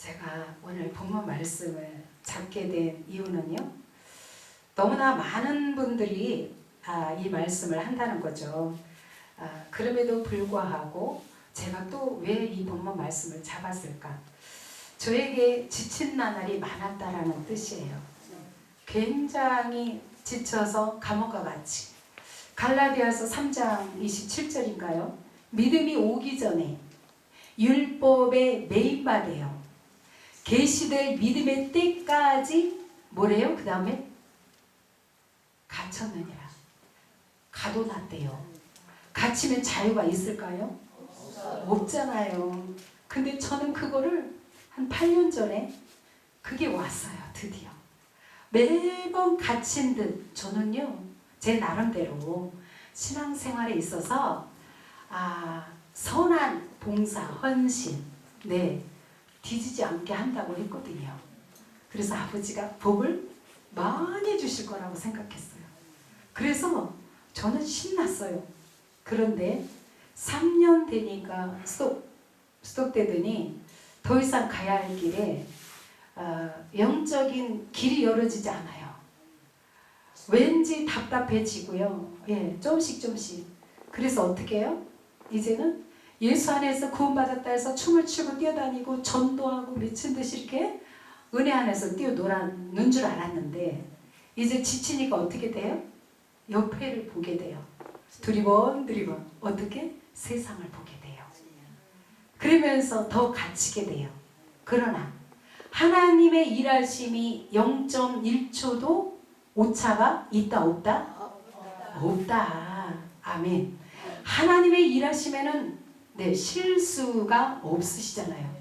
제가 오늘 본문 말씀을 잡게 된 이유는요, 너무나 많은 분들이 이 말씀을 한다는 거죠. 그럼에도 불구하고 제가 또 왜 이 본문 말씀을 잡았을까? 저에게 지친 나날이 많았다라는 뜻이에요. 굉장히 지쳐서 감옥과 같이. 갈라디아서 3장 27절인가요? 믿음이 오기 전에 율법에 매임받아요. 계시될 믿음의 때까지 뭐래요? 그 다음에 갇혔느니라. 가둬놨대요. 갇히면 자유가 있을까요? 없잖아요. 근데 저는 그거를 한 8년 전에 그게 왔어요. 드디어. 매번 갇힌 듯 저는요, 제 나름대로 신앙생활에 있어서 선한 봉사, 헌신, 뒤지지 않게 한다고 했거든요. 그래서 아버지가 복을 많이 주실 거라고 생각했어요. 그래서 저는 신났어요. 그런데 3년 되니까 스톱되더니 더 이상 가야 할 길에 영적인 길이 열어지지 않아요. 왠지 답답해지고요. 조금씩. 그래서 어떻게 해요? 이제는 예수 안에서 구원받았다 해서 춤을 추고 뛰어다니고 전도하고 미친 듯이 이렇게 은혜 안에서 뛰어노는 줄 알았는데, 이제 지치니까 어떻게 돼요? 옆에를 보게 돼요. 두리번 어떻게? 세상을 보게 돼요. 그러면서 더 갇히게 돼요. 그러나 하나님의 일하심이 0.1초도 오차가 있다 없다? 없다. 아멘. 하나님의 일하심에는 실수가 없으시잖아요.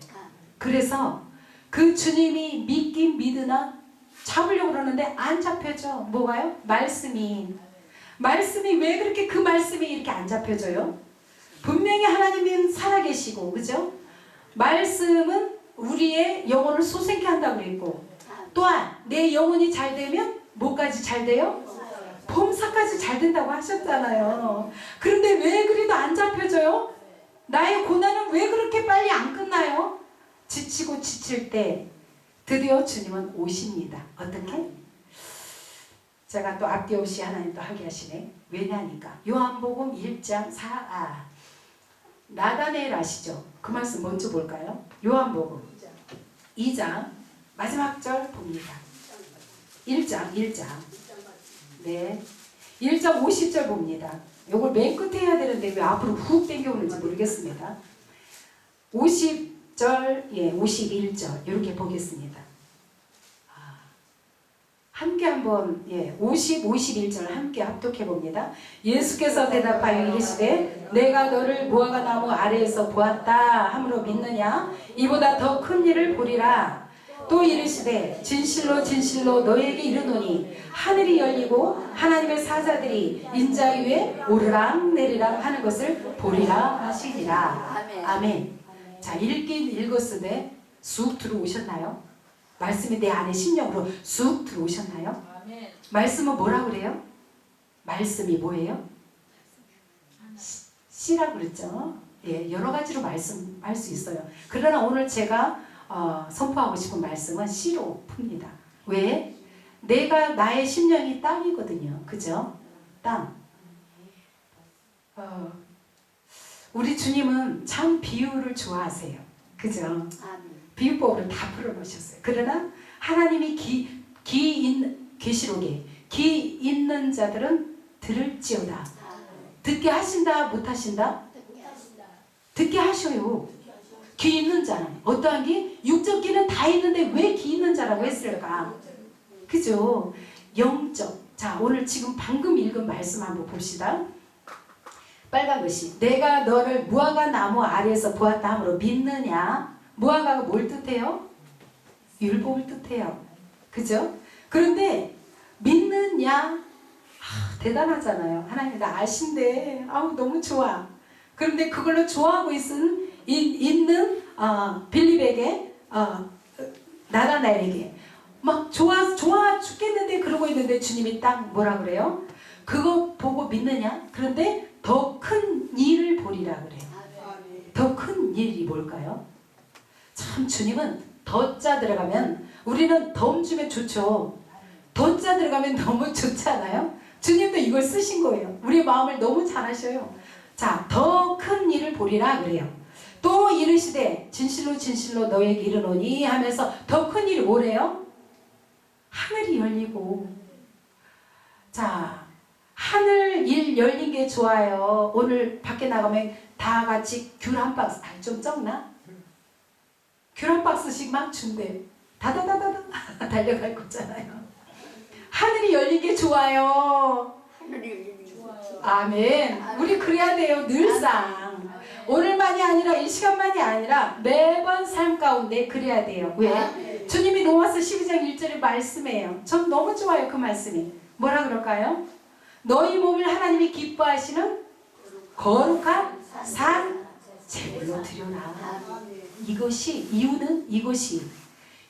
그래서 그 주님이 믿긴 믿으나 잡으려고 그러는데 안 잡혀져. 뭐가요? 말씀이 왜 그렇게 그 말씀이 이렇게 안 잡혀져요? 분명히 하나님은 살아계시고, 그죠? 말씀은 우리의 영혼을 소생케 한다고 그랬고, 또한 내 영혼이 잘 되면 뭐까지 잘 돼요? 범사까지 잘 된다고 하셨잖아요. 그런데 왜 그래도 안 잡혀져요? 나의 고난은 왜 그렇게 빨리 안 끝나요? 지치고 지칠 때 드디어 주님은 오십니다. 어떻게? 제가 또 앞뒤 없이 하나님 또 하게 하시네. 왜냐니까 요한복음 1장 4 나다네엘 아시죠? 그 말씀 먼저 볼까요? 요한복음 2장 마지막 절 봅니다. 1장 1장 50절 봅니다. 요걸 맨 끝에 해야 되는데 왜 앞으로 훅 당겨오는지 모르겠습니다. 50절, 51절 이렇게 보겠습니다. 함께 한번 50, 51절 함께 합독해 봅니다. 예수께서 대답하여 이르시되 내가 너를 무화과 나무 아래에서 보았다 함으로 믿느냐? 이보다 더 큰 일을 보리라. 또 이르시되 진실로 진실로 너에게 이르노니 하늘이 열리고 하나님의 사자들이 인자 위에 오르락 내리락 하는 것을 보리라 하시니라. 아멘. 자, 읽긴 읽었으되 쑥 들어오셨나요? 말씀이 내 안에 심령으로 쑥 들어오셨나요? 아멘. 말씀은 뭐라고 그래요? 말씀이 뭐예요? 씨라고 그랬죠? 여러 가지로 말씀할 수 있어요. 그러나 오늘 제가 선포하고 싶은 말씀은 씨로 풉니다. 왜? 나의 심령이 땅이거든요. 그죠? 땅. 우리 주님은 참 비유를 좋아하세요. 그죠? 아멘. 비유법으로 다 풀어놓으셨어요. 그러나 하나님이 계시록에 기 있는 자들은 들을지어다. 듣게 하신다 못하신다? 듣게 하셔요. 기 있는 자는 어떠한 기? 육적 기는 다 있는데 왜 기 있는 자라고 했을까? 그죠? 영적. 자, 오늘 지금 방금 읽은 말씀 한번 봅시다. 빨간 것이 내가 너를 무화과 나무 아래에서 보았다 함으로 믿느냐? 무화과가 뭘 뜻해요? 율법을 뜻해요. 그죠? 그런데 믿느냐? 대단하잖아요. 하나님 나 아신데 너무 좋아. 그런데 그걸로 좋아하고 있는 빌립에게 나다나엘에게 막 좋아 죽겠는데 그러고 있는데 주님이 딱 뭐라 그래요? 그거 보고 믿느냐? 그런데 더 큰 일을 보리라 그래요. 더 큰 일이 뭘까요? 참 주님은 더자 들어가면 우리는 덤 주면 좋죠. 더자 들어가면 너무 좋지 않아요? 주님도 이걸 쓰신 거예요. 우리의 마음을 너무 잘 아셔요. 자, 더 큰 일을 보리라 그래요. 또 이르시되 진실로 진실로 너에게 이르노니 하면서 더 큰 일이 뭐래요? 하늘이 열리고. 자, 하늘 일 열린 게 좋아요. 오늘 밖에 나가면 다 같이 귤 한 박스, 좀 적나? 귤 한 박스씩 막 준대. 다다다다다 달려갈 거잖아요. 하늘이 열린 게 좋아요. 하늘이 열리는 좋아요. 아멘. 우리 그래야 돼요. 늘상. 오늘만이 아니라 이 시간만이 아니라 매번 삶 가운데 그래야 돼요. 왜? 주님이 로마서 12장 1절에 말씀해요. 전 너무 좋아요. 그 말씀이. 뭐라 그럴까요? 너희 몸을 하나님이 기뻐하시는 거룩한 산 제물로 드려라. 이것이 이유는 이것이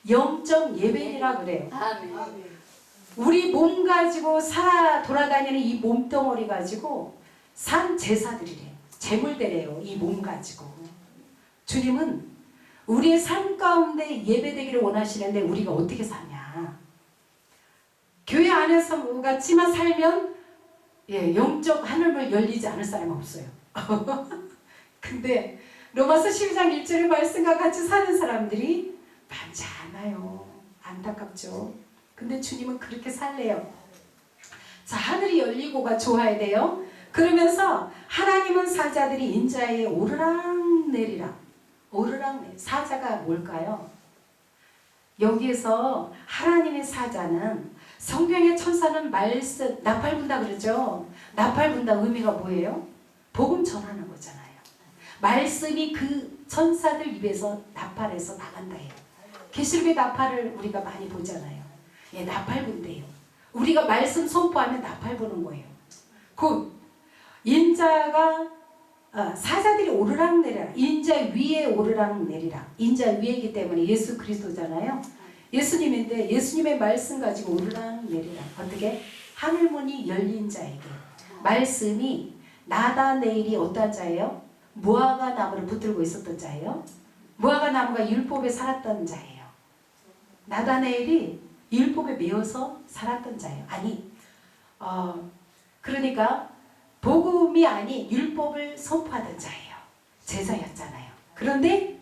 영적 예배라 그래요. 우리 몸 가지고 살아 돌아다니는 이 몸덩어리 가지고 산 제사들이래요. 제물들이래요. 이 몸 가지고. 주님은 우리의 삶 가운데 예배되기를 원하시는데 우리가 어떻게 사냐. 교회 안에서 같지만 살면 영적 하늘문 열리지 않을 사람은 없어요. 근데 로마서 12장 1절의 말씀과 같이 사는 사람들이 많지 않아요. 안타깝죠. 근데 주님은 그렇게 살래요. 자, 하늘이 열리고가 좋아야 돼요. 그러면서 하나님은 사자들이 인자에 오르락 내리락. 오르락 내리락. 사자가 뭘까요? 여기에서 하나님의 사자는 성경의 천사는 말씀, 나팔 분다 그러죠. 나팔 분다 의미가 뭐예요? 복음 전하는 거잖아요. 말씀이 그 천사들 입에서 나팔에서 나간다 해요. 계시록의 나팔을 우리가 많이 보잖아요. 나팔 분대요. 우리가 말씀 선포하면 나팔 부는 거예요. 곧 인자가 사자들이 오르락 내리락, 인자 위에 오르락 내리락. 인자 위이기 때문에 예수 그리스도잖아요. 예수님인데 예수님의 말씀 가지고 오르락 내리락. 어떻게? 하늘문이 열린 자에게 말씀이 나다네일이 어떤 자예요? 무화과 나무를 붙들고 있었던 자예요. 무화과 나무가 율법에 살았던 자예요. 나다네일이 율법에 매여서 살았던 자예요. 아니, 그러니까 복음이 아닌 율법을 선포하던 자예요. 제자였잖아요. 그런데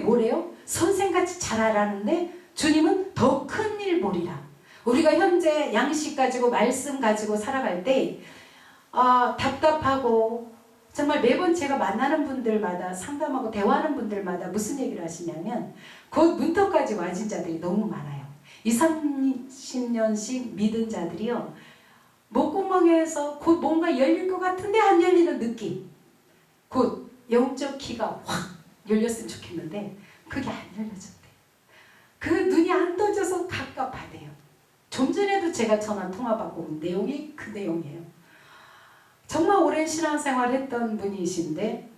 뭐래요? 선생같이 잘하라는데 주님은 더 큰 일 보리라. 우리가 현재 양식 가지고 말씀 가지고 살아갈 때 답답하고 정말 매번 제가 만나는 분들마다 상담하고 대화하는 분들마다 무슨 얘기를 하시냐면 곧 문턱까지 와진 자들이 너무 많아요. 20, 30년씩 믿은 자들이요. 목구멍에서 곧 뭔가 열릴 것 같은데 안 열리는 느낌. 곧 영적 키가 확 열렸으면 좋겠는데 그게 안 열려졌대. 그 눈이 안 떠져서 갑갑하대요. 좀 전에도 제가 전화 통화받고 온 내용이 그 내용이에요. 정말 오랜 신앙생활 했던 분이신데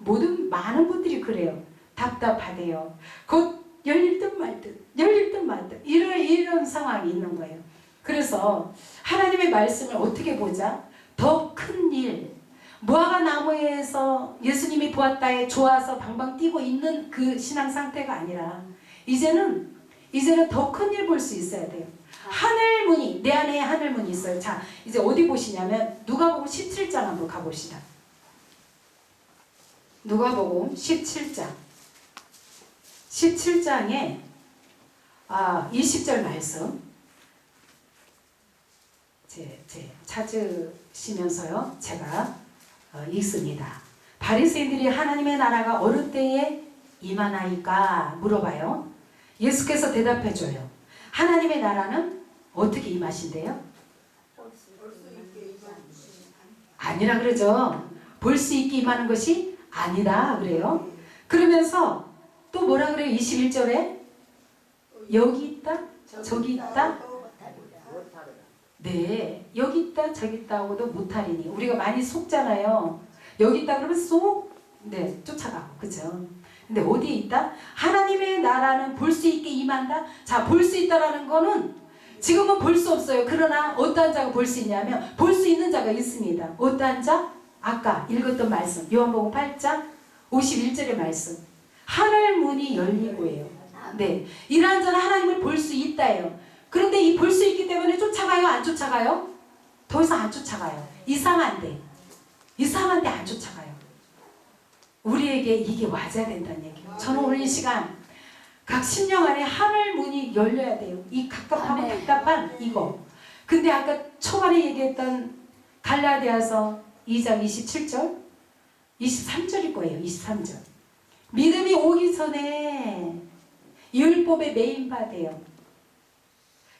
많은 분들이 그래요. 답답하대요. 곧 열릴 듯 말 듯, 열릴 듯 말 듯. 이런 상황이 있는 거예요. 그래서 하나님의 말씀을 어떻게 보자? 더 큰 일. 무화과 나무에서 예수님이 보았다에 좋아서 방방 뛰고 있는 그 신앙 상태가 아니라 이제는 더 큰 일 볼 수 있어야 돼요. 하늘문이, 내 안에 하늘문이 있어요. 자, 이제 어디 보시냐면 누가복음 17장 한번 가봅시다. 누가복음 17장 17장에 20절 말씀 찾으시면서요 제가 읽습니다. 바리새인들이 하나님의 나라가 어느 때에 임하나이까 물어봐요. 예수께서 대답해줘요. 하나님의 나라는 어떻게 임하신대요? 아니라 그러죠. 볼 수 있게 임하는 것이 아니다 그래요. 그러면서 또 뭐라 그래요? 21절에 여기 있다 저기 있다. 네, 여기 있다 저기 있다 하고도 못하리니. 우리가 많이 속잖아요. 여기 있다 그러면 쫓아가고, 그죠? 근데 어디에 있다? 하나님의 나라는 볼 수 있게 임한다. 자, 볼 수 있다라는 거는 지금은 볼 수 없어요. 그러나 어떠한 자가 볼 수 있냐면 볼 수 있는 자가 있습니다. 어떠한 자? 아까 읽었던 말씀 요한복음 8장 51절의 말씀. 하늘 문이 열리고예요. 네, 이란저란 하나님을 볼 수 있다예요. 그런데 이 볼 수 있기 때문에 쫓아가요, 안 쫓아가요? 더 이상 안 쫓아가요. 이상한데 안 쫓아가요. 우리에게 이게 와야 된다는 얘기예요. 저는 오늘 이 시간 각 심령 안에 하늘 문이 열려야 돼요. 이 갑갑하고 답답한 이거. 근데 아까 초반에 얘기했던 갈라디아서 2장 27절 23절일 거예요. 23절. 믿음이 오기 전에 율법에 매인받아요.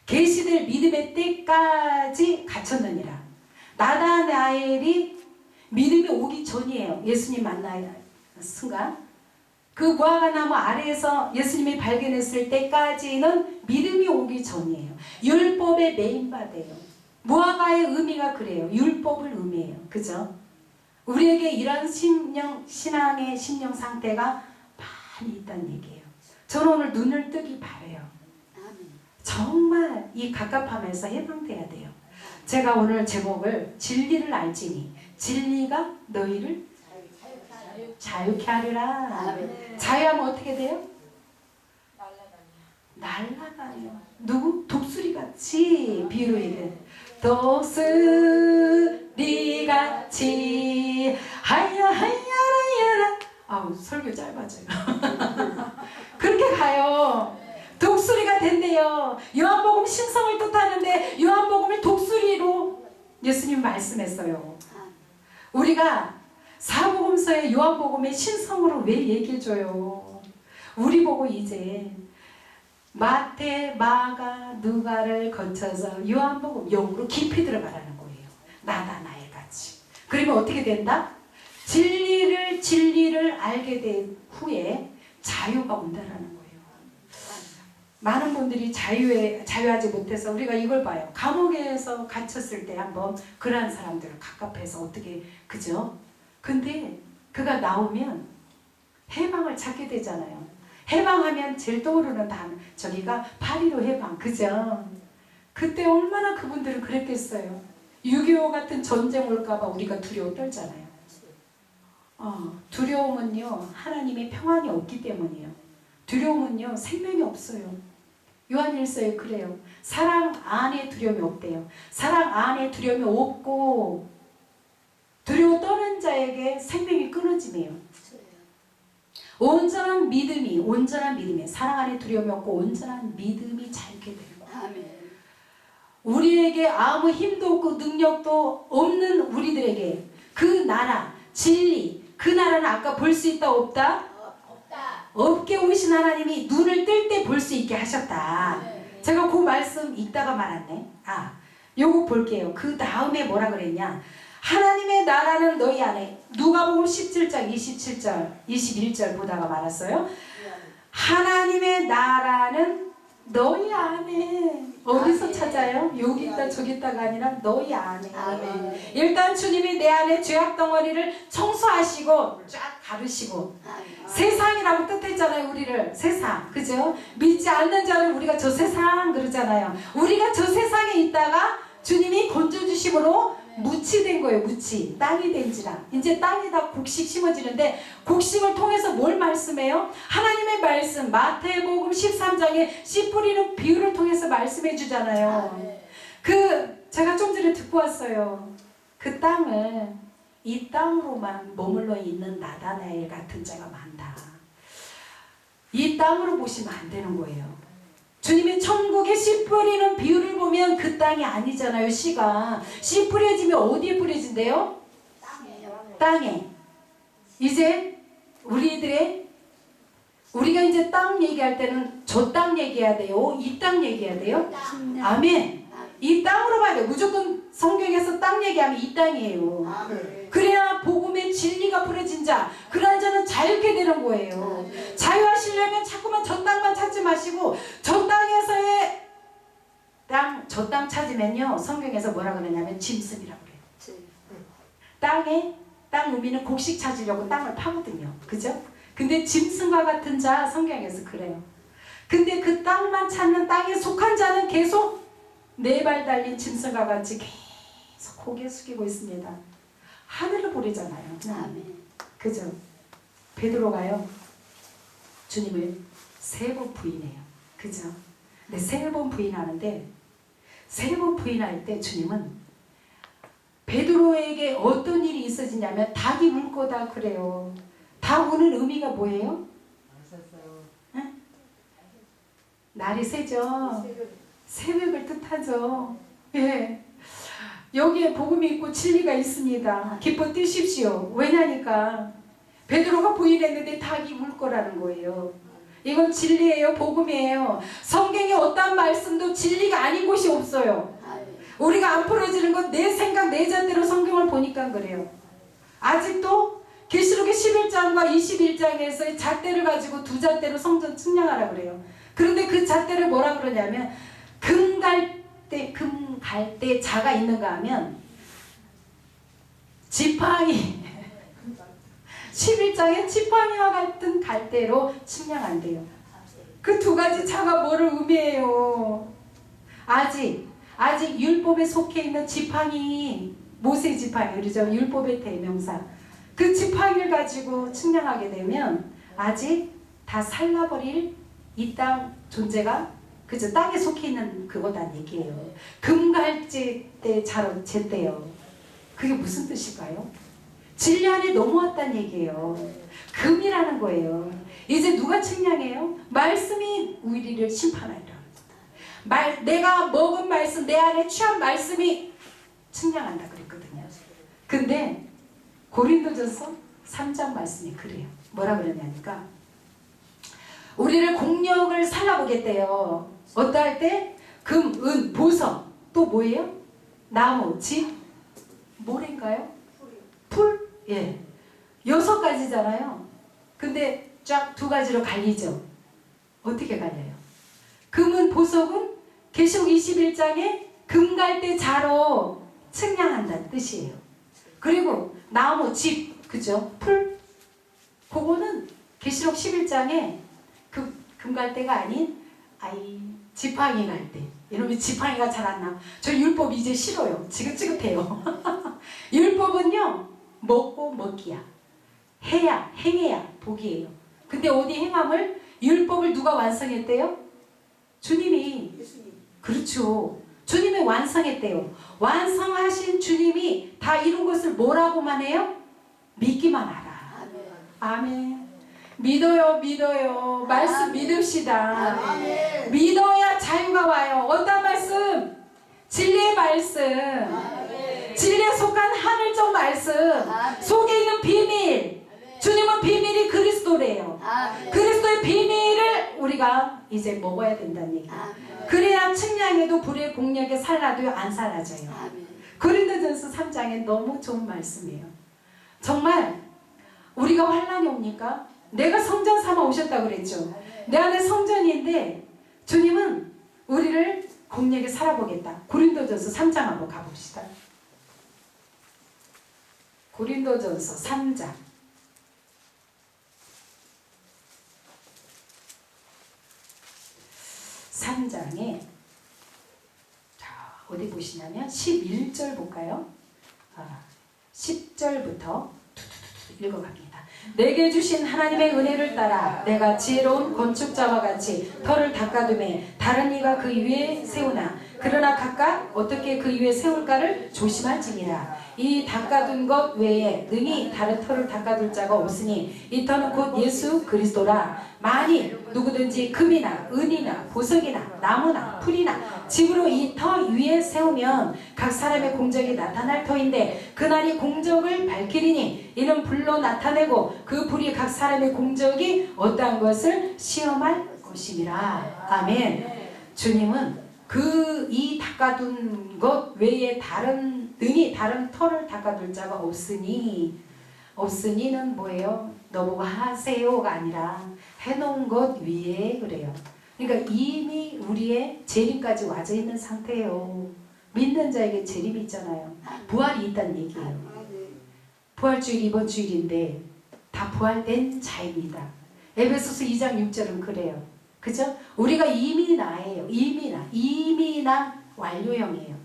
계시될 믿음의 때까지 갇혔느니라. 나다나엘이 믿음이 오기 전이에요. 예수님 만나는 순간. 그 무화과 나무 아래에서 예수님이 발견했을 때까지는 믿음이 오기 전이에요. 율법에 매인받아요. 무화과의 의미가 그래요. 율법을 의미해요. 그죠? 우리에게 이런 신앙의 심령 상태가 많이 있다는 얘기예요. 저는 오늘 눈을 뜨기 바라요. 정말 이 갑갑함에서 해방돼야 돼요. 제가 오늘 제목을 진리를 알지니 진리가 너희를 자유케 하리라. 자유하면 어떻게 돼요? 날아다녀. 누구? 독수리같이 비유로 얘기해. 독수리같이 하야 하야라야라. 아우 설교 짧아져요. 그렇게 가요. 독수리가 된대요. 요한복음 신성을 뜻하는데 요한복음을 독수리로 예수님 말씀했어요. 우리가 사복음서의 요한복음의 신성으로 왜 얘기해줘요? 우리 보고 이제 마태, 마가, 누가를 거쳐서 요한복음 영으로 깊이 들어가라는 거예요. 나다나엘 같이. 그러면 어떻게 된다? 진리를 알게 된 후에 자유가 온다라는 거예요. 많은 분들이 자유하지 못해서 우리가 이걸 봐요. 감옥에서 갇혔을 때 한번 그러한 사람들을 갑갑해서 어떻게 그죠? 근데 그가 나오면 해방을 찾게 되잖아요. 해방하면 제일 떠오르는 단어 저기가 8.15 해방 그죠? 그때 얼마나 그분들은 그랬겠어요. 6.25 같은 전쟁 올까봐 우리가 두려워 떨잖아요. 두려움은요 하나님의 평안이 없기 때문이에요. 두려움은요 생명이 없어요. 요한일서에 그래요. 사랑 안에 두려움이 없대요. 사랑 안에 두려움이 없고 두려워 떠는 자에게 생명이 끊어지네요. 온전한 믿음이 사랑 안에 두려움이 없고 온전한 믿음이 자유케 되는 거예요. 우리에게 아무 힘도 없고 능력도 없는 우리들에게 그 나라 진리 그 나라는 아까 볼 수 있다 없다? 없게 오신 하나님이 눈을 뜰 때 볼 수 있게 하셨다. 제가 그 말씀 읽다가 말았네. 요거 볼게요. 그 다음에 뭐라 그랬냐? 하나님의 나라는 너희 안에 누가복음 17장 27절 21절 보다가 말았어요. 하나님의 나라는 너희 안에 어디서 찾아요? 여기 있다 저기 있다가 아니라 너희 안에. 일단 주님이 내 안에 죄악 덩어리를 청소하시고 쫙 가르시고 세상이라고 뜻했잖아요. 우리를 세상 그죠? 믿지 않는 자를 우리가 저 세상 그러잖아요. 우리가 저 세상에 있다가 주님이 건져주심으로 무치된 거예요. 무치 땅이 된지라. 이제 땅에다 곡식 심어지는데 곡식을 통해서 뭘 말씀해요? 하나님의 말씀 마태복음 13장에 씨 뿌리는 비유를 통해서 말씀해 주잖아요. 제가 좀 전에 듣고 왔어요. 그 땅을 이 땅으로만 머물러 있는 나다나엘 같은 자가 많다. 이 땅으로 보시면 안 되는 거예요. 주님이 천국에 씨 뿌리는 비유를 보면 그 땅이 아니잖아요. 씨가 씨 뿌려지면 어디에 뿌려진대요? 땅에. 이제 우리가 이제 땅 얘기할 때는 저 땅 얘기해야 돼요? 이 땅 얘기해야 돼요? 아멘. 이 땅으로 봐야 돼요. 무조건 성경에서 땅 얘기하면 이 땅이에요. 그래야 복음의 진리가 뿌려진 자 그런 자는 자유케 되는 거예요. 자유하시려면 자꾸만 저 땅만 찾지 마시고 저 땅에서의 저 땅 찾으면요 성경에서 뭐라 그러냐면 짐승이라고 그래요. 땅 의미는 곡식 찾으려고 땅을 파거든요. 그죠? 근데 짐승과 같은 자 성경에서 그래요. 근데 그 땅만 찾는 땅에 속한 자는 계속 네 발 달린 짐승과 같이 계속 고개 숙이고 있습니다. 하늘을 보리잖아요. 그죠? 베드로가요 주님을 세 번 부인해요. 그죠? 근데 세 번 부인하는데 세 번 부인할 때 주님은 베드로에게 어떤 일이 있어지냐면 닭이 물 거다 그래요. 닭 우는 의미가 뭐예요? 응? 날이 새죠. 새벽을 뜻하죠. 예. 여기에 복음이 있고 진리가 있습니다. 기뻐 뛰십시오. 왜냐니까 베드로가 부인했는데 닭이 물 거라는 거예요. 이건 진리예요. 복음이에요. 성경에 어떠한 말씀도 진리가 아닌 곳이 없어요. 우리가 안 풀어지는 건 내 생각 내 잣대로 성경을 보니까 그래요. 아직도 계시록의 11장과 21장에서 잣대를 가지고 두 잣대로 성전 측량하라 그래요. 그런데 그 잣대를 뭐라 그러냐면 금 갈 때 자가 있는가 하면 지팡이 11장에 지팡이와 같은 갈대로 측량한대요. 그 두 가지 자가 뭐를 의미해요? 아직 율법에 속해 있는 지팡이, 모세 지팡이, 그러죠? 율법의 대명사. 그 지팡이를 가지고 측량하게 되면 아직 다 살라버릴 이 땅 존재가 그죠? 땅에 속해 있는 그거란 얘기예요. 금갈제 때 자로 쟀대요. 그게 무슨 뜻일까요? 진리 안에 넘어왔다는 얘기예요. 금이라는 거예요. 이제 누가 측량해요? 말씀이 우리를 심판하리라. 내가 먹은 말씀, 내 안에 취한 말씀이 측량한다 그랬거든요. 근데 고린도전서 3장 말씀이 그래요. 뭐라 그러냐니까 우리를 공력을 살라보겠대요. 어떠할 때? 금, 은, 보석, 또 뭐예요? 나무, 집, 모래인가요? 풀? 예. 6가지잖아요. 근데 쫙 2가지로 갈리죠. 어떻게 갈려요? 금은, 보석은 계시록 21장에 금갈대 자로 측량한다는 뜻이에요. 그리고 나무, 집, 그죠? 풀? 그거는 계시록 11장에 그 금갈대가 아닌 지팡이 갈대. 이놈이 지팡이가 잘 안 나와. 저 율법 이제 싫어요. 지긋지긋해요. 율법은요 먹고 먹기야. 해야 행해야 복이에요. 근데 어디 행함을 율법을 누가 완성했대요? 주님이. 그렇죠. 주님이 완성했대요. 완성하신 주님이 다 이룬 것을 뭐라고만 해요? 믿기만 하라. 아멘. 믿어요. 말씀 믿읍시다. 아멘. 믿어야 자유가 와요. 어떤 말씀? 진리의 말씀. 아멘. 진리에 속한 하늘적 말씀. 아멘. 속에 있는 비밀. 아멘. 주님은 비밀이 그리스도래요. 아멘. 그리스도의 비밀을 우리가 이제 먹어야 된다는 얘기예요. 그래야 측량에도 불의 공력에 살라도 안 살라져요. 고린도전서 3장에 너무 좋은 말씀이에요. 정말 우리가 환난이 옵니까? 내가 성전 삼아 오셨다고 그랬죠. 내 안에 성전인데 주님은 우리를 공력에 살아보겠다. 고린도전서 3장 한번 가봅시다. 고린도전서 3장 3장에 자 어디 보시냐면 11절 볼까요? 10절부터 읽어갑니다. 내게 주신 하나님의 은혜를 따라 내가 지혜로운 건축자와 같이 터를 닦아두매 다른 이가 그 위에 세우나 그러나 각각 어떻게 그 위에 세울까를 조심할지니라. 이 닦아둔 것 외에 능히 다른 터를 닦아둘 자가 없으니 이 터는 곧 예수 그리스도라. 만일 누구든지 금이나 은이나 보석이나 나무나 풀이나 집으로 이 터 위에 세우면 각 사람의 공적이 나타날 터인데 그날이 공적을 밝히리니 이는 불로 나타내고 그 불이 각 사람의 공적이 어떠한 것을 시험할 것임이라. 아멘. 주님은 이 닦아둔 것 외에 능히 다른 터를 닦아둘 자가 없으니는 뭐예요? 너보고 하세요가 아니라 해놓은 것 위에 그래요. 그러니까 이미 우리의 재림까지 와져 있는 상태예요. 믿는 자에게 재림이 있잖아요. 부활이 있다는 얘기예요. 부활주일 이번 주일인데 다 부활된 자입니다. 에베소서 2장 6절은 그래요. 그죠? 우리가 이미 나예요. 이미 나 완료형이에요.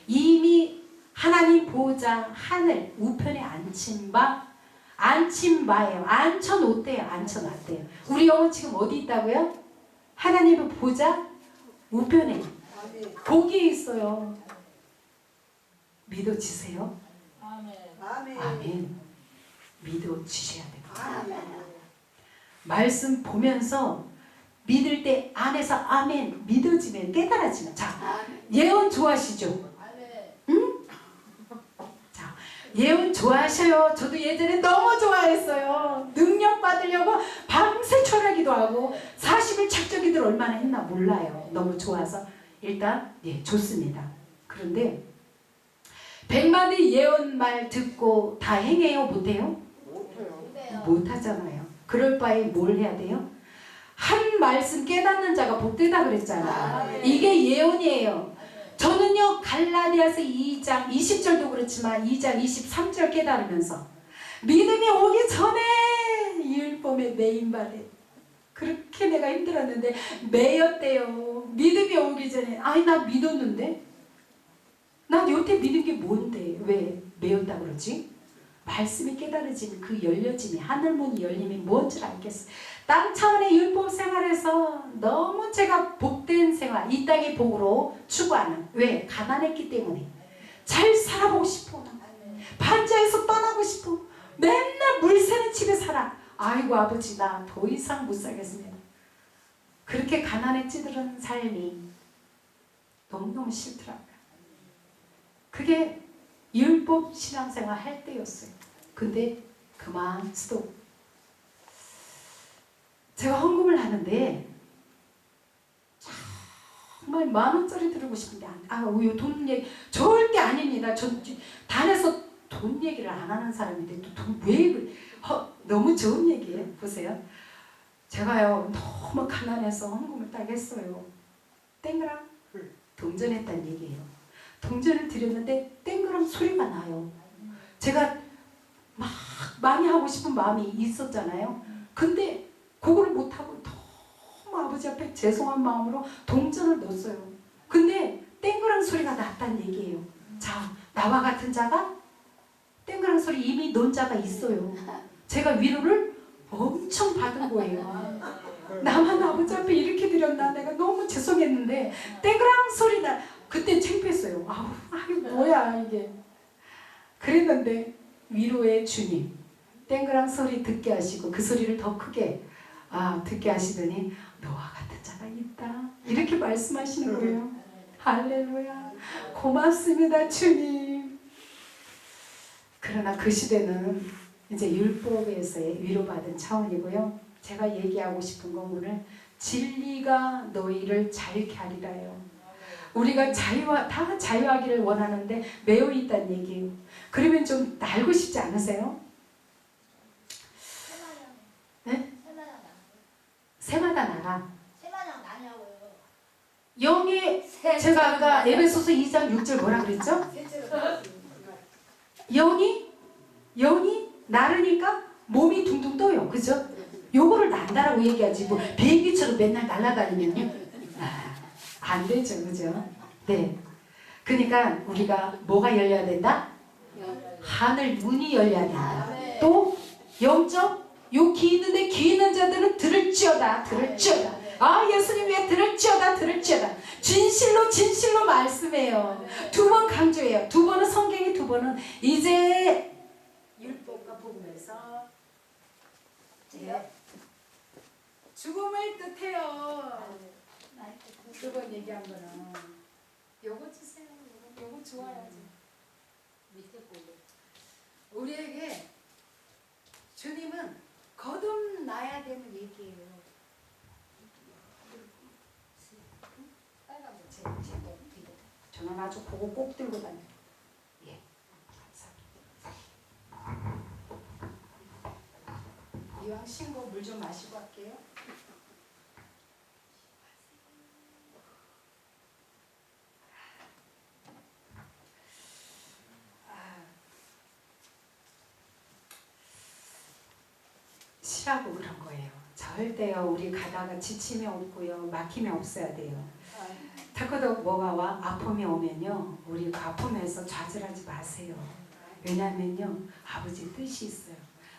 이미 하나님 보호자 하늘 우편에 앉힌 바예요. 앉혀놓대요. 앉혀놨대요. 우리 영은 지금 어디 있다고요? 하나님의 보좌 우편에 복이 있어요. 믿어지세요? 아멘. 믿어지셔야 됩니다. 말씀 보면서 믿을 때 안에서 아멘 믿어지면 깨달아지면. 자, 예언 좋아하시죠? 응? 자, 예언 좋아하셔요. 저도 예전에 너무 좋아했어요. 능력 받으려고 밤새 철학기도 하고 40일 착정기들 얼마나 했나 몰라요. 너무 좋아서 일단 예 좋습니다. 그런데 100마디 예언 말 듣고 다 행해요? 못해요? 못하잖아요. 그럴 바에 뭘 해야 돼요? 한 말씀 깨닫는 자가 복되다 그랬잖아요. 이게 예언이에요. 저는요 갈라디아서 2장 20절도 그렇지만 2장 23절 깨달으면서 믿음이 오기 전에 율법에 매인바래. 그렇게 내가 힘들었는데 매였대요. 믿음이 오기 전에. 아니 나 믿었는데 난 여태 믿은 게 뭔데 왜 매였다 그러지? 말씀이 깨달아지면 그 열려짐이 하늘문이 열림이 뭔 줄 알겠어. 땅 차원의 율법 생활에서 너무 제가 복된 생활 이 땅의 복으로 추구하는. 왜? 가난했기 때문에. 잘 살아보고 싶어. 반지하에서 떠나고 싶어. 맨날 물 새는 집에 살아. 아이고 아버지 나 더 이상 못 살겠습니다. 그렇게 가난에 찌들은 삶이 너무너무 싫더라고요. 그게 율법 신앙생활 할 때였어요. 근데 그만 스톱. 제가 헌금을 하는데 정말 10,000원짜리 들고 싶은데 돈 얘기 절대 아닙니다. 전 단에서 돈 얘기를 안 하는 사람인데 또 돈 왜 너무 좋은 얘기예요. 보세요. 제가요 너무 가난해서 헌금을 딱 했어요. 땡그랑 동전했다는 얘기예요. 동전을 드렸는데 땡그랑 소리가 나요. 제가 막 많이 하고 싶은 마음이 있었잖아요. 근데 그걸 못하고 너무 아버지 앞에 죄송한 마음으로 동전을 넣었어요. 근데 땡그랑 소리가 났다는 얘기예요. 자, 나와 같은 자가 땡그랑 소리 이미 넣은 자가 있어요. 제가 위로를 엄청 받은 거예요. 나만 아버지 앞에 이렇게 드렸나? 내가 너무 죄송했는데 땡그랑 소리 나. 그때 창피했어요. 이거 뭐야 이게. 그랬는데 위로의 주님 땡그랑 소리 듣게 하시고 그 소리를 더 크게 듣게 하시더니 너와 같은 자가 있다 이렇게 말씀하시는 거예요. 할렐루야. 고맙습니다 주님. 그러나 그 시대는 이제 율법에서의 위로받은 차원이고요. 제가 얘기하고 싶은 건 오늘 진리가 너희를 자유케 하리라요. 우리가 다 자유하기를 원하는데 매여 있다는 얘기예요. 그러면 좀 알고 싶지 않으세요? 네? 새마다 나라. 영이 제가 아까 에베소서 2장 6절 뭐라 그랬죠? 영이 나르니까 몸이 둥둥 떠요. 그죠? 요거를 난다라고 얘기하지 뭐 비행기처럼 맨날 날아다니면요. 안 되죠. 그죠? 네. 그러니까 우리가 뭐가 열려야 된다? 하늘 문이 열려야 된다. 또 영적 요 귀 있는데 귀 있는 자들은 들을지어다. 예수님 왜 들을지어다. 진실로 말씀해요. 2번 강조해요. 2번은 성경이 2번은 이제 율법과 복음에서 죽음을 뜻해요. 2번 얘기한 거는 요거 주세요. 요거 좋아야지. 우리에게 주님은 거듭나야 되는 얘기예요. 빨간 거 저는 아주 그거 꼭 들고 다녀요. 예, 감사합니다. 이왕 신고 물 좀 마시고 할게요. 쉬라고 그런 거예요. 절대요 우리 가다가 지침이 없고요 막힘이 없어야 돼요. 타고도 뭐가 와 아픔이 오면요 우리 그 아픔에서 좌절하지 마세요. 왜냐면요 아버지 뜻이 있어요.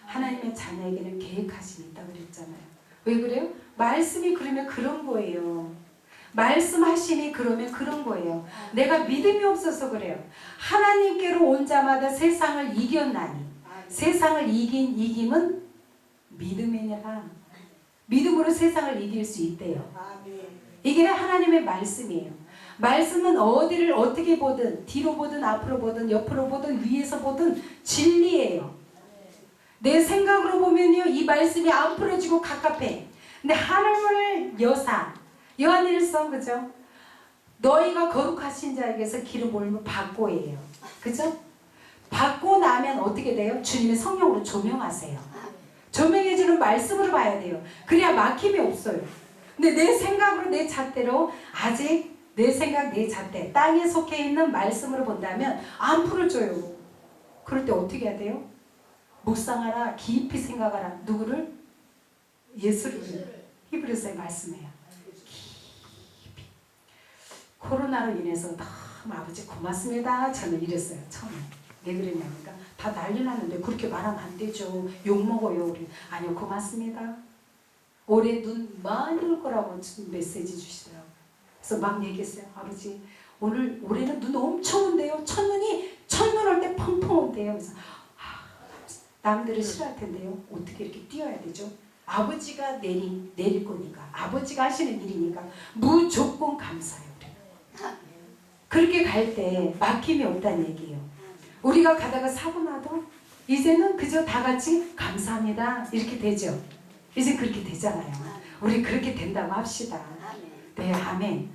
하나님의 자녀에게는 계획하심이 있다고 그랬잖아요. 왜 그래요? 말씀이 그러면 그런 거예요. 말씀하심이 그러면 그런 거예요. 내가 믿음이 없어서 그래요. 하나님께로 온 자마다 세상을 이겼나니 세상을 이김은 믿음이니라. 믿음으로 세상을 이길 수 있대요. 이게 하나님의 말씀이에요. 말씀은 어디를 어떻게 보든 뒤로 보든 앞으로 보든 옆으로 보든 위에서 보든 진리예요. 내 생각으로 보면요 이 말씀이 안 풀어지고 갑갑해. 근데 하늘을 여사 요한일서 그죠? 너희가 거룩하신 자에게서 기름 부음을 받고예요. 그죠? 받고 나면 어떻게 돼요? 주님의 성령으로 조명하세요. 조명해주는 말씀으로 봐야 돼요. 그래야 막힘이 없어요. 근데 내 생각으로 내 잣대로 아직 내 생각 내 잣대 땅에 속해 있는 말씀으로 본다면 안 풀어줘요. 그럴 때 어떻게 해야 돼요? 묵상하라 깊이 생각하라. 누구를? 예수를. 히브리서의 말씀이에요. 깊이. 코로나로 인해서 너무 아버지 고맙습니다. 저는 이랬어요. 처음에. 왜 그랬냐니까 다 난리 났는데 그렇게 말하면 안 되죠. 욕먹어요 우리. 아니요 고맙습니다. 올해 눈 많이 올 거라고 메시지 주시더라고요. 그래서 막 얘기했어요. 아버지 올해는 눈 엄청 온대요. 첫눈 올 때 펑펑 온대요. 그래서 남들은 싫어할 텐데요. 어떻게 이렇게 뛰어야 되죠? 아버지가 내릴 거니까 아버지가 하시는 일이니까 무조건 감사해요. 그렇게 갈 때 막힘이 없다는 얘기예요. 우리가 가다가 사고 나도 이제는 그저 다 같이 감사합니다 이렇게 되죠. 이제 그렇게 되잖아요. 우리 그렇게 된다고 합시다. 네, 아멘.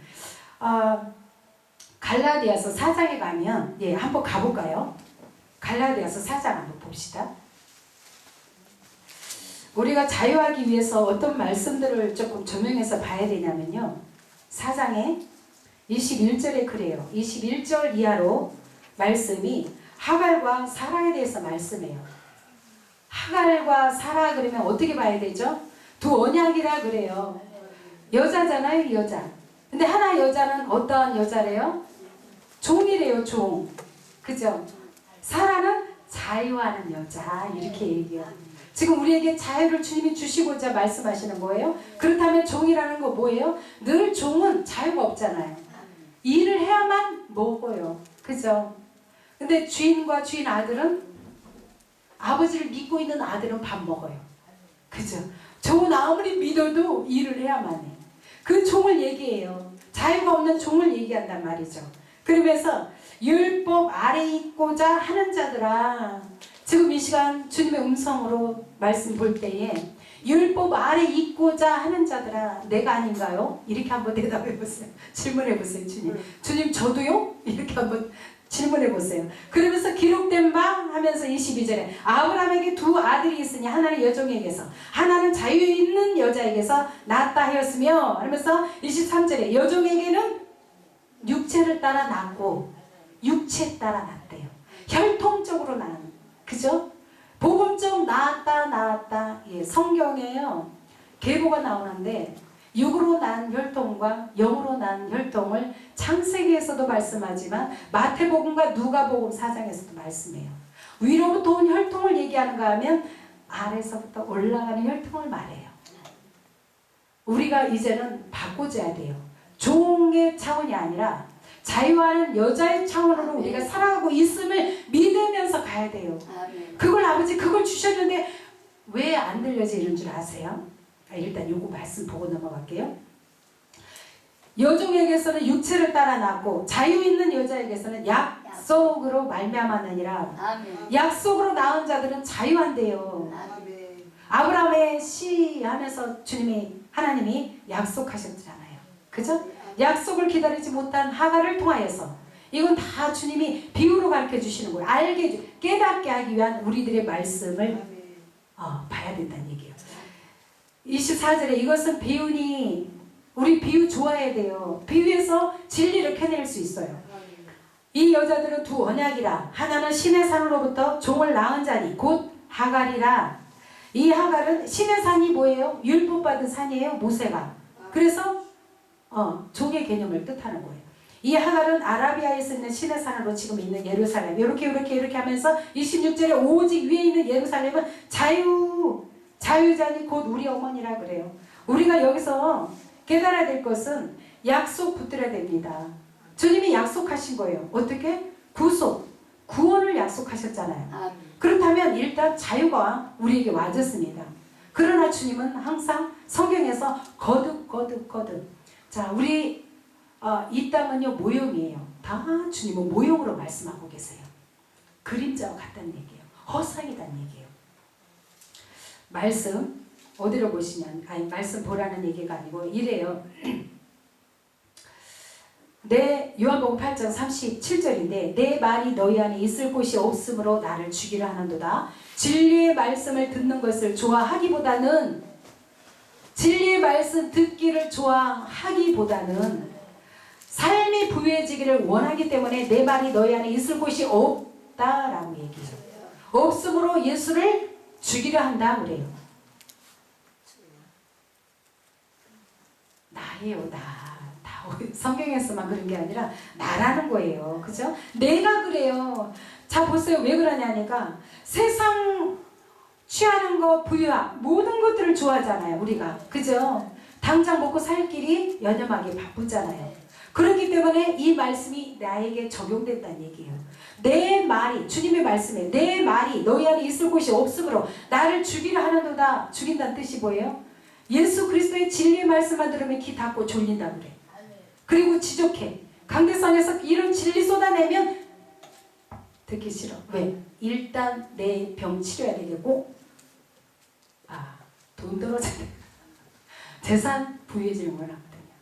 갈라디아서 4장에 가면 한번 가볼까요? 갈라디아서 4장 한번 봅시다. 우리가 자유하기 위해서 어떤 말씀들을 조금 조명해서 봐야 되냐면요. 4장에 21절에 그래요. 21절 이하로 말씀이 하갈과 사라에 대해서 말씀해요. 하갈과 사라 그러면 어떻게 봐야 되죠? 두 언약이라 그래요. 여자잖아요, 여자. 근데 하나 여자는 어떠한 여자래요? 종이래요, 종. 그죠? 사라는 자유하는 여자 이렇게 얘기해요. 지금 우리에게 자유를 주님이 주시고자 말씀하시는 거예요. 그렇다면 종이라는 거 뭐예요? 늘 종은 자유가 없잖아요. 일을 해야만 먹어요. 그죠? 근데 주인과 주인 아들은 아버지를 믿고 있는 아들은 밥 먹어요. 그죠? 종은 아무리 믿어도 일을 해야만 해. 그 종을 얘기해요. 자유가 없는 종을 얘기한단 말이죠. 그러면서 율법 아래 있고자 하는 자들아, 지금 이 시간 주님의 음성으로 말씀 볼 때에 율법 아래 있고자 하는 자들아 내가 아닌가요? 이렇게 한번 대답해 보세요. 질문해 보세요. 주님 저도요? 이렇게 한번 질문해 보세요. 그러면서 기록된 바 하면서 22절에 아브라함에게 두 아들이 있으니 하나는 여종에게서 하나는 자유 있는 여자에게서 낳았다 하였으며, 하면서 23절에 여종에게는 육체를 따라 낳고 육체 따라 낳았대요. 혈통적으로 낳은, 그죠? 복음적 낳았다. 예, 성경에요 계보가 나오는데 육으로 난 혈통과 영으로 난 혈통을 창세기에서도 말씀하지만 마태복음과 누가복음 4장에서도 말씀해요. 위로부터 온 혈통을 얘기하는가 하면 아래서부터 올라가는 혈통을 말해요. 우리가 이제는 바꿔줘야 돼요. 종의 차원이 아니라 자유하는 여자의 차원으로 우리가 살아가고 있음을 믿으면서 가야 돼요. 그걸 아버지 그걸 주셨는데 왜 안 들려지는 줄 아세요? 일단 요거 말씀 보고 넘어갈게요. 여종에게서는 육체를 따라 낳고 자유 있는 여자에게서는 약속으로 말미암았느니라. 약속으로 낳은 자들은 자유한대요. 아브라함의 씨 하면서 하나님이 약속하셨잖아요. 그죠? 약속을 기다리지 못한 하갈을 통하여서 이건 다 주님이 비유로 가르쳐 주시는 거예요. 깨닫게 하기 위한 우리들의 말씀을 봐야 된다는 얘기예요. 24절에 이것은 비유니 우리 비유 좋아해야 돼요. 비유에서 진리를 캐낼 수 있어요. 이 여자들은 두 언약이라 하나는 신의 산으로부터 종을 낳은 자니 곧 하갈이라. 이 하갈은 신의 산이 뭐예요? 율법 받은 산이에요. 모세가. 그래서 종의 개념을 뜻하는 거예요. 이 하갈은 아라비아에서 있는 신의 산으로 지금 있는 예루살렘 이렇게 하면서 26절에 오직 위에 있는 예루살렘은 자유자니 곧 우리 어머니라 그래요. 우리가 여기서 깨달아야 될 것은 약속 붙들어야 됩니다. 주님이 약속하신 거예요. 어떻게? 구속, 구원을 약속하셨잖아요. 그렇다면 일단 자유가 우리에게 와졌습니다. 그러나 주님은 항상 성경에서 거듭. 자, 우리 이 땅은요 모형이에요. 다 주님은 모형으로 말씀하고 계세요. 그림자와 같다는 얘기예요. 허상이라는 얘기예요. 말씀 어디로 보시면 말씀 보라는 얘기가 아니고 이래요. 내 요한복음 8장 37절인데 내 말이 너희 안에 있을 곳이 없으므로 나를 죽이려 하는도다. 진리의 말씀을 듣는 것을 좋아하기보다는 진리의 말씀 듣기를 좋아하기보다는 삶이 부유해지기를 원하기 때문에 내 말이 너희 안에 있을 곳이 없다라고 얘기해요. 없으므로 예수를 죽이려 한다 그래요. 나예요, 나. 성경에서만 그런 게 아니라 나라는 거예요. 그죠? 내가 그래요. 자, 보세요. 왜 그러냐니까 세상 취하는 거, 부유함, 모든 것들을 좋아하잖아요. 우리가. 그죠? 당장 먹고 살 길이 연연하게 바쁘잖아요. 그렇기 때문에 이 말씀이 나에게 적용된다는 얘기예요. 내 말이, 주님의 말씀에 내 말이 너희 안에 있을 곳이 없으므로 나를 죽이려 하는도다. 죽인다는 뜻이 뭐예요? 예수 그리스도의 진리의 말씀만 들으면 기 닫고 졸린다 그래. 그리고 지족해. 강대상에서 이런 진리 쏟아내면 듣기 싫어. 왜? 일단 내 병 치료해야 되겠고 돈 떨어져야 돼. 재산 부유해지는 건 하거든요.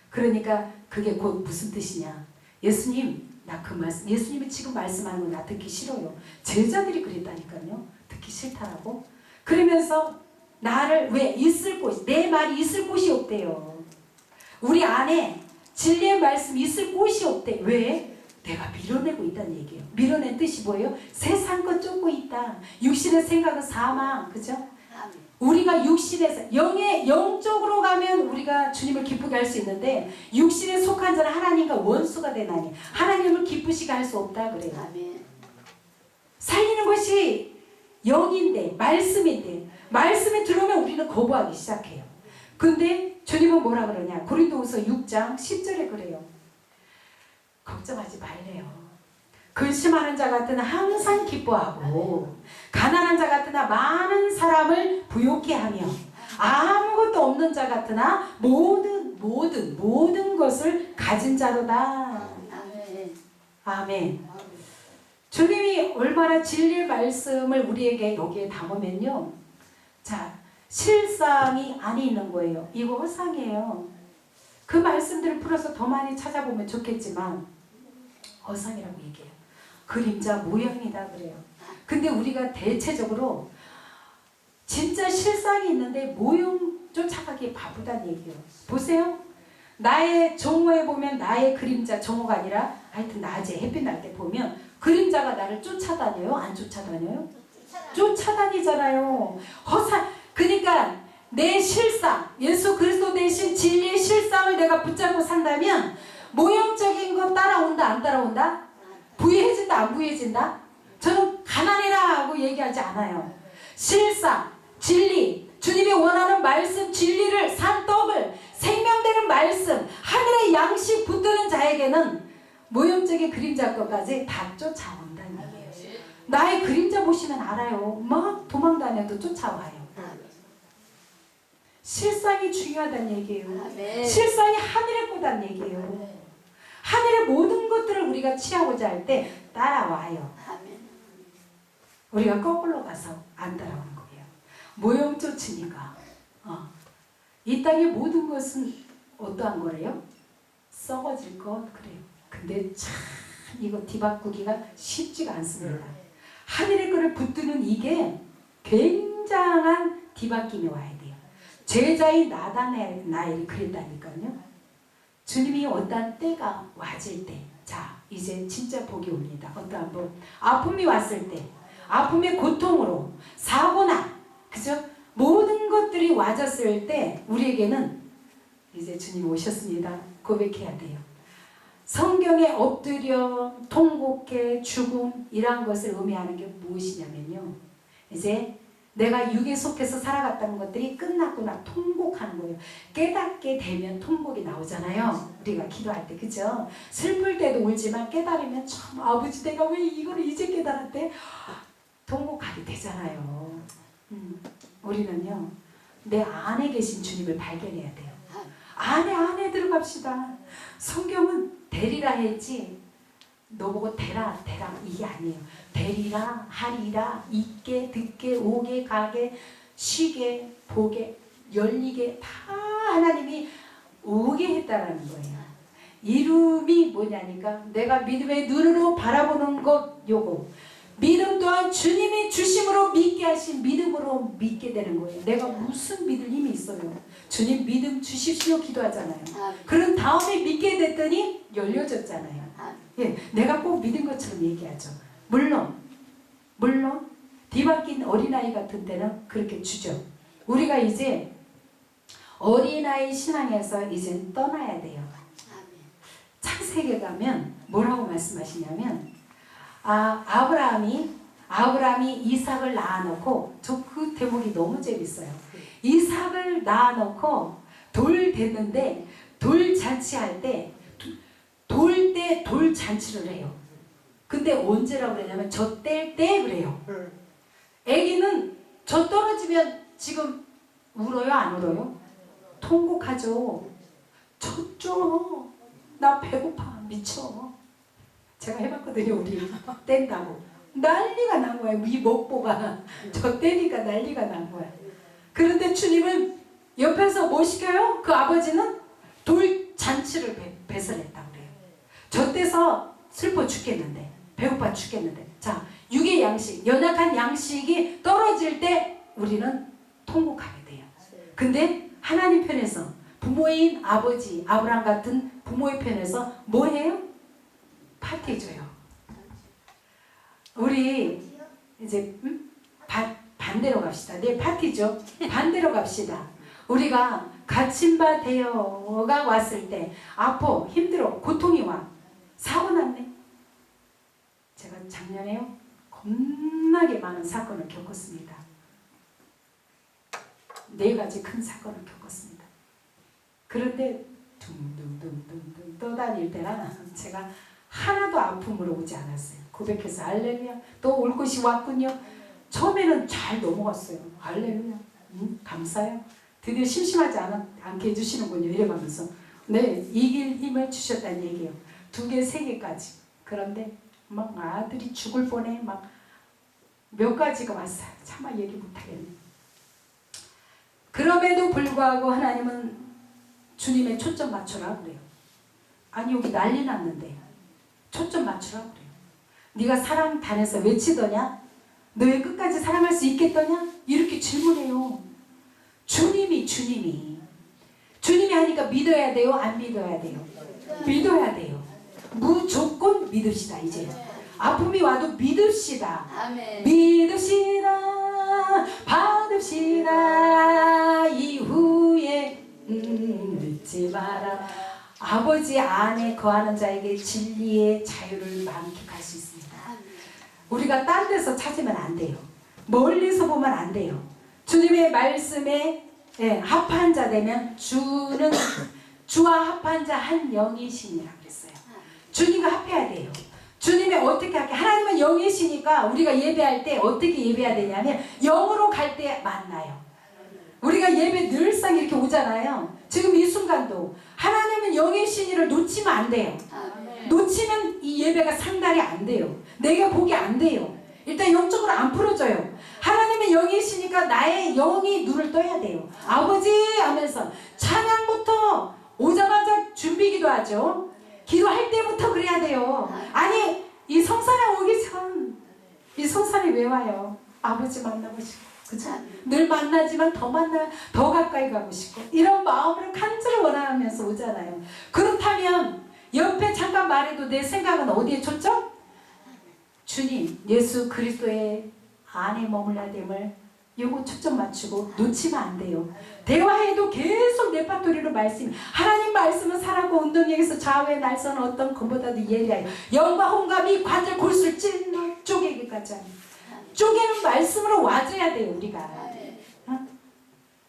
그러니까 그게 곧 무슨 뜻이냐. 예수님 나 그 말씀 예수님이 지금 말씀하는 거 나 듣기 싫어요. 제자들이 그랬다니까요. 듣기 싫다라고. 그러면서 나를 왜 있을 곳 내 말이 있을 곳이 없대요. 우리 안에 진리의 말씀이 있을 곳이 없대. 왜? 내가 밀어내고 있다는 얘기예요. 밀어낸 뜻이 뭐예요? 세상 것 쫓고 있다. 육신의 생각은 사망. 그죠? 우리가 육신에서 영적으로 가면 우리가 주님을 기쁘게 할 수 있는데 육신에 속한 자는 하나님과 원수가 되나니 하나님을 기쁘시게 할 수 없다 그래요. 살리는 것이 영인데 말씀인데 말씀에 들어오면 우리는 거부하기 시작해요. 근데 주님은 뭐라 그러냐. 고린도후서 6장 10절에 그래요. 걱정하지 말래요. 근심하는 자 같으나 항상 기뻐하고 가난한 자 같으나 많은 사람을 부욕케 하며 아무것도 없는 자 같으나 모든 것을 가진 자로다. 아멘. 주님이 얼마나 진리의 말씀을 우리에게 여기에 담으면요. 자, 실상이 안에 있는 거예요. 이거 허상이에요. 그 말씀들을 풀어서 더 많이 찾아보면 좋겠지만 허상이라고 얘기해요. 그림자 모양이다 그래요. 근데 우리가 대체적으로 진짜 실상이 있는데 모형 쫓아가기에 바쁘다는 얘기예요. 보세요. 나의 정오에 보면 나의 그림자 정오가 아니라 하여튼 낮에 햇빛 날 때 보면 그림자가 나를 쫓아다녀요? 안 쫓아다녀요? 쫓아다니잖아요. 그러니까 내 실상, 예수 그리스도 대신 진리의 실상을 내가 붙잡고 산다면 모형적인 거 따라온다 안 따라온다? 부유해진다 안 부유해진다? 저는 가난해라 하고 얘기하지 않아요. 실상, 진리, 주님이 원하는 말씀, 진리를 산떡을 생명되는 말씀, 하늘의 양식 붙드는 자에게는 모형적인 그림자 것까지 다 쫓아온다는 얘기예요. 나의 그림자 보시면 알아요. 막 도망다녀도 쫓아와요. 실상이 중요하다는 얘기예요. 실상이 하늘의 거다는 얘기예요. 하늘의 모든 것들을 우리가 취하고자 할 때 따라와요. 우리가 거꾸로 가서 안 따라오는 거예요. 모형 쫓으니까. 이 땅의 모든 것은 어떠한 거래요? 썩어질 것 그래요. 근데 참 이거 뒤바꾸기가 쉽지가 않습니다. 하늘의 거를 붙드는 이게 굉장한 뒤바뀜이 와야 돼요. 제자인 나다나엘이 그랬다니까요. 주님이 어떠한 때가 와질 때, 자 이제 진짜 복이 옵니다. 어떠한 복? 아픔이 왔을 때, 아픔의 고통으로 사고나 그죠? 모든 것들이 와졌을 때 우리에게는 이제 주님 오셨습니다. 고백해야 돼요. 성경에 엎드려 통곡해 죽음 이러한 것을 의미하는 게 무엇이냐면요. 이제 내가 육에 속해서 살아갔다는 것들이 끝났구나. 통곡하는 거예요. 깨닫게 되면 통곡이 나오잖아요. 우리가 기도할 때, 그죠? 슬플 때도 울지만 깨달으면 참 아버지 내가 왜 이걸 이제 깨달았대? 통곡하게 되잖아요. 우리는요 내 안에 계신 주님을 발견해야 돼요. 안에 들어갑시다. 성경은 되리라 했지 너보고 되라 이게 아니에요. 되리라 하리라 있게 듣게 오게 가게 쉬게 보게 열리게 다 하나님이 오게 했다라는 거예요. 이름이 뭐냐니까 내가 믿음의 눈으로 바라보는 것 요거. 믿음 또한 주님이 주심으로 믿게 하신 믿음으로 믿게 되는 거예요. 내가 무슨 믿을 힘이 있어요. 주님 믿음 주십시오 기도하잖아요. 그런 다음에 믿게 됐더니 열려졌잖아요. 예, 내가 꼭 믿은 것처럼 얘기하죠. 물론 뒤바뀐 어린아이 같은 때는 그렇게 주죠. 우리가 이제 어린아이 신앙에서 이제 떠나야 돼요. 창세기에 가면 뭐라고 말씀하시냐면 아브라함이 이삭을 낳아놓고 저 그 대목이 너무 재밌어요. 이삭을 낳아놓고 돌 됐는데 돌 잔치할 때 돌 잔치를 해요. 근데 언제라고 그러냐면 저 뗄 때 그래요. 애기는 저 떨어지면 지금 울어요 안 울어요? 통곡하죠. 젖죠. 나 배고파 미쳐. 제가 해봤거든요. 우리 뗀다고 난리가 난 거예요. 이 목보가 저 떼니까 난리가 난 거야. 그런데 주님은 옆에서 뭐 시켜요? 그 아버지는 돌 잔치를 배설했다고 그래요. 저 때서 슬퍼 죽겠는데 배고파 죽겠는데 자 육의 양식 연약한 양식이 떨어질 때 우리는 통곡하게 돼요. 근데 하나님 편에서 부모인 아버지 아브라함 같은 부모의 편에서 뭐 해요? 파티해줘요. 우리 이제 반대로 갑시다. 네 파티죠. 반대로 갑시다. 우리가 갇힌 바 되어가 왔을 때 아파 힘들어 고통이 와 사고 났네. 제가 작년에요 겁나게 많은 사건을 겪었습니다. 4가지 큰 사건을 겪었습니다. 그런데 둥둥둥둥 떠다닐 때라 제가 하나도 아픔으로 오지 않았어요. 고백해서 할렐루야. 또 올 것이 왔군요. 처음에는 잘 넘어갔어요. 할렐루야. 감사해요. 드디어 심심하지 않게 해주시는군요. 이래가면서 네 이길 힘을 주셨다는 얘기예요. 2개, 3개까지. 그런데 막 아들이 죽을 뻔해. 막 몇 가지가 왔어요. 차마 얘기 못하겠네. 그럼에도 불구하고 하나님은 주님의 초점 맞춰라 그래요. 아니 여기 난리 났는데 초점 맞추라 그래요. 네가 사랑 단에서 외치더냐? 너 왜 끝까지 사랑할 수 있겠더냐? 이렇게 질문해요. 주님이 하니까 믿어야 돼요? 안 믿어야 돼요? 믿어야 돼요. 무조건 믿읍시다. 이제 아픔이 와도 믿읍시다. 아멘. 믿읍시다. 받읍시다. 이후에 믿지 마라. 아버지 안에 거하는 자에게 진리의 자유를 만끽할 수 있습니다. 우리가 딴 데서 찾으면 안 돼요. 멀리서 보면 안 돼요. 주님의 말씀에 합한 자 되면 주와 합한 자 한 영이시니라 그랬어요. 주님과 합해야 돼요. 주님이 어떻게 할게? 하나님은 영이시니까 우리가 예배할 때 어떻게 예배해야 되냐면 영으로 갈 때 만나요. 우리가 예배 늘상 이렇게 오잖아요. 지금 이 순간도 하나님은 영이시니를 놓치면 안 돼요. 놓치면 이 예배가 상달이 안 돼요. 내가 보기 안 돼요. 일단 영적으로 안 풀어져요. 하나님은 영이시니까 나의 영이 눈을 떠야 돼요. 아버지 하면서 찬양부터 오자마자 준비기도 하죠. 기도할 때부터 그래야 돼요. 아니 이 성산에 오기 전 이 성산에 왜 와요? 아버지 만나고 싶고 그죠? 늘 만나지만 더 가까이 가고 싶고 이런 마음으로 간절히 원하면서 오잖아요. 그렇다면 옆에 잠깐 말해도 내 생각은 어디에 줬죠? 주님 예수 그리스도의 안에 머물러야 됨을 요거 초점 맞추고 놓치면 안 돼요. 대화해도 계속 레파토리로 말씀. 하나님 말씀은 살았고 운동력에서 좌우의 날선 어떤 것보다도 예리하여 영과 홍감이 관절 골수를 찔러 쪼개기까지 합니다. 쪼개는 말씀으로 와줘야 돼요, 우리가. 어?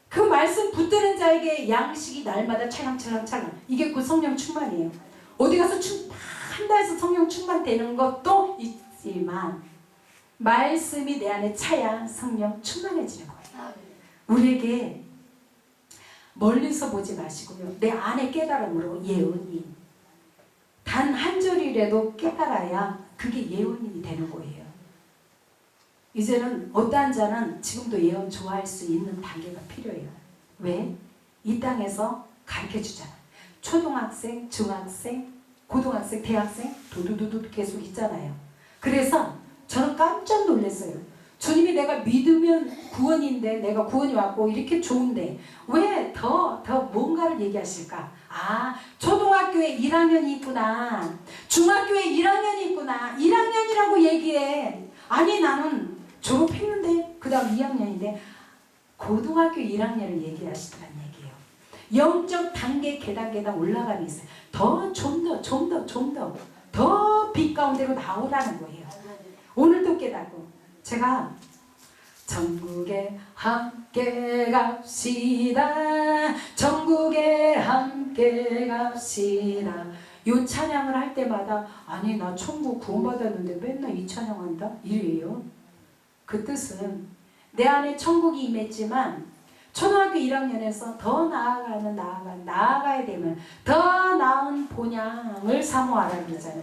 그 말씀 붙드는 자에게 양식이 날마다 찰랑찰랑찰랑. 이게 그 성령 충만이에요. 어디 가서 한다 해서 성령 충만되는 것도 있지만 말씀이 내 안에 차야 성령 충만해지는 거예요. 우리에게 멀리서 보지 마시고요. 내 안에 깨달음으로 예언이 단 한 절이라도 깨달아야 그게 예언이 되는 거예요. 이제는 어떠한 자는 지금도 예언 좋아할 수 있는 단계가 필요해요. 왜? 이 땅에서 가르쳐주잖아. 초등학생, 중학생, 고등학생, 대학생 도두두두 계속 있잖아요. 그래서 저는 깜짝 놀랐어요. 주님이 내가 믿으면 구원인데 내가 구원이 왔고 이렇게 좋은데 왜 더 뭔가를 얘기하실까? 아, 초등학교에 1학년이 있구나. 중학교에 1학년이 있구나. 1학년이라고 얘기해. 아니 나는 졸업했는데 그 다음 2학년인데 고등학교 1학년을 얘기하시더란 얘기예요. 영적 단계 계단 올라가는 있어요. 더 빛 가운데로 나오라는 거예요. 오늘도 깨닫고 제가 전국에 함께 갑시다. 전국에 함께 갑시다. 이 찬양을 할 때마다 아니 나 천국 구원받았는데 맨날 이 찬양한다? 이래요. 그 뜻은 내 안에 천국이 임했지만 초등학교 1학년에서 더 나아가야 되면 더 나은 본향을 사모하라 그러잖아요.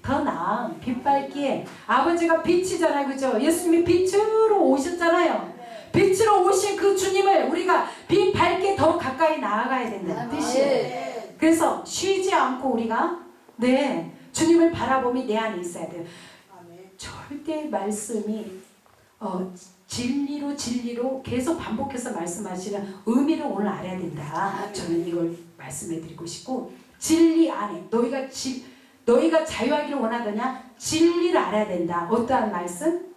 더 나은 빛발기에 아버지가 빛이잖아요. 그죠? 예수님이 빛으로 오셨잖아요. 빛으로 오신 그 주님을 우리가 빛 밝게 더 가까이 나아가야 된다는 뜻이에요. 그래서 쉬지 않고 우리가 주님을 바라보며 내 안에 있어야 돼요. 절대 말씀이 진리로 계속 반복해서 말씀하시는 의미를 오늘 알아야 된다. 저는 이걸 말씀해 드리고 싶고 진리 안에 너희가 자유하기를 원하더냐? 진리를 알아야 된다. 어떠한 말씀?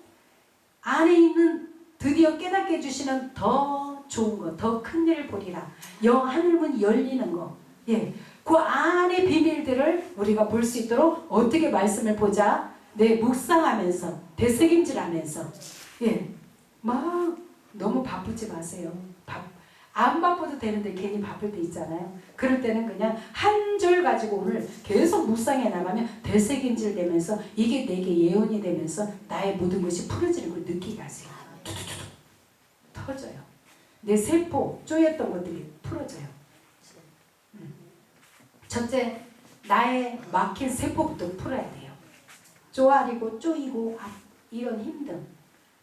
안에 있는 드디어 깨닫게 해주시는 더 좋은 것, 더 큰 일을 보리라. 하늘문 열리는 거. 예, 그 안의 비밀들을 우리가 볼 수 있도록 어떻게 말씀을 보자? 묵상하면서 되새김질하면서 막 너무 바쁘지 마세요. 안 바빠도 되는데 괜히 바쁠 때 있잖아요. 그럴 때는 그냥 한 절 가지고 오늘 계속 묵상해 나가면 되새김질 되면서 이게 내게 예언이 되면서 나의 모든 것이 풀어지는 걸 느끼게 하세요. 투투투투 터져요. 내 세포 쪼였던 것들이 풀어져요. 첫째, 나의 막힌 세포부터 풀어야 돼요. 쪼아리고 쪼이고 이런 힘듦,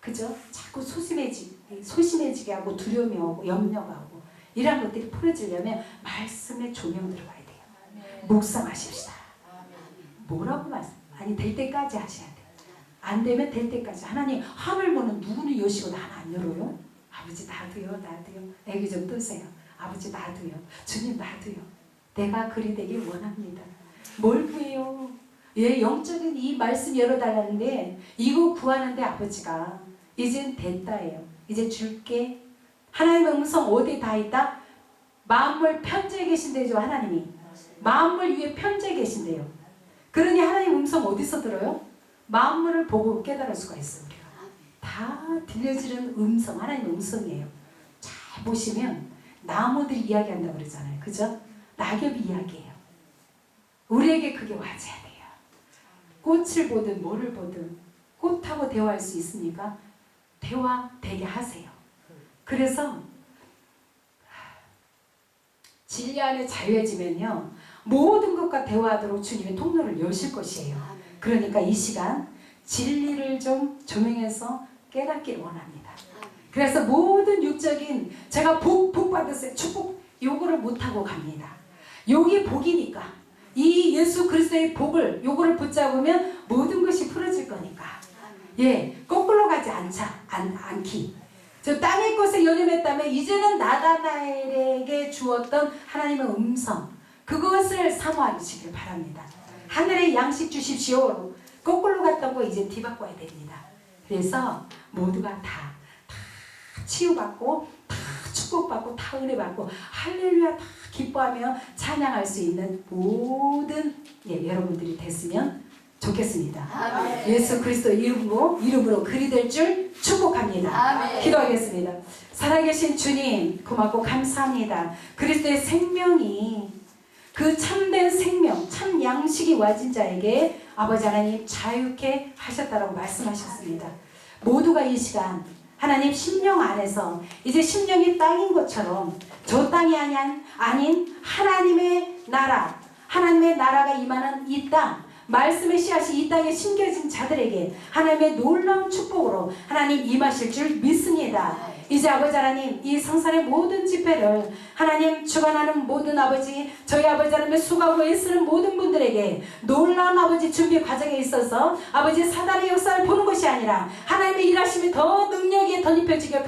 그죠? 자꾸 소심해지게 하고 두려움이 오고 염려가 오고 이런 것들이 풀어지려면 말씀의 조명 들어가야 돼요. 묵상하십시다. 뭐라고 아니 될 때까지 하셔야 돼요. 안 되면 될 때까지. 하나님 하늘 문은 누구는 여시고 나는 안 열어요? 아버지 나도요. 애기 좀 뜨세요. 아버지 나도요. 주님 나도요. 내가 그리 되길 원합니다. 뭘 구해요? 영적인 이 말씀 열어달라는데 이거 구하는데 아버지가 이젠 됐다예요. 이제 줄게. 하나님의 음성 어디 다 있다? 만물 편지에 계신대죠. 하나님이 만물 위에 편지에 계신대요. 그러니 하나님 음성 어디서 들어요? 만물을 보고 깨달을 수가 있어요. 우리가 다 들려지는 음성, 하나님의 음성이에요. 잘 보시면 나무들이 이야기한다고 그러잖아요. 그죠? 낙엽이 이야기해요. 우리에게 그게 와줘야 돼요. 꽃을 보든 뭐를 보든 꽃하고 대화할 수 있으니까 대화되게 하세요. 그래서 진리 안에 자유해지면요 모든 것과 대화하도록 주님의 통로를 여실 것이에요. 그러니까 이 시간 진리를 좀 조명해서 깨닫기를 원합니다. 그래서 모든 육적인 제가 복 받으세요. 축복 요거를 못하고 갑니다. 요게 복이니까 이 예수 그리스도의 복을 요거를 붙잡으면 모든 것이 풀어질 거니까 거꾸로 가지 않기. 저 땅의 것에 연임했다면 이제는 나다나엘에게 주었던 하나님의 음성 그것을 사모하시길 바랍니다. 하늘의 양식 주십시오. 거꾸로 갔던 거 이제 뒤바꿔야 됩니다. 그래서 모두가 다 치유받고 다 축복받고 다 은혜받고 할렐루야 다 기뻐하며 찬양할 수 있는 모든 여러분들이 됐으면 좋겠습니다. 아멘. 예수 그리스도 이름으로 그리 될 줄 축복합니다. 아멘. 기도하겠습니다. 살아계신 주님 고맙고 감사합니다. 그리스도의 생명이 그 참된 생명, 참 양식이 와진 자에게 아버지 하나님 자유케 하셨다라고 말씀하셨습니다. 모두가 이 시간 하나님 심령 안에서 이제 심령이 땅인 것처럼 저 땅이 아닌 하나님의 나라, 하나님의 나라가 임하는 이 땅, 말씀의 씨앗이 이 땅에 심겨진 자들에게 하나님의 놀라운 축복으로 하나님 임하실 줄 믿습니다. 이제 아버지 하나님 이 성산의 모든 집회를 하나님 주관하는 모든 아버지, 저희 아버지 하나님의 수고하고 애쓰는 모든 분들에게 놀라운 아버지 준비 과정에 있어서 아버지 사단의 역사를 보는 것이 아니라 하나님의 일하심이 더 능력이 덧입혀지길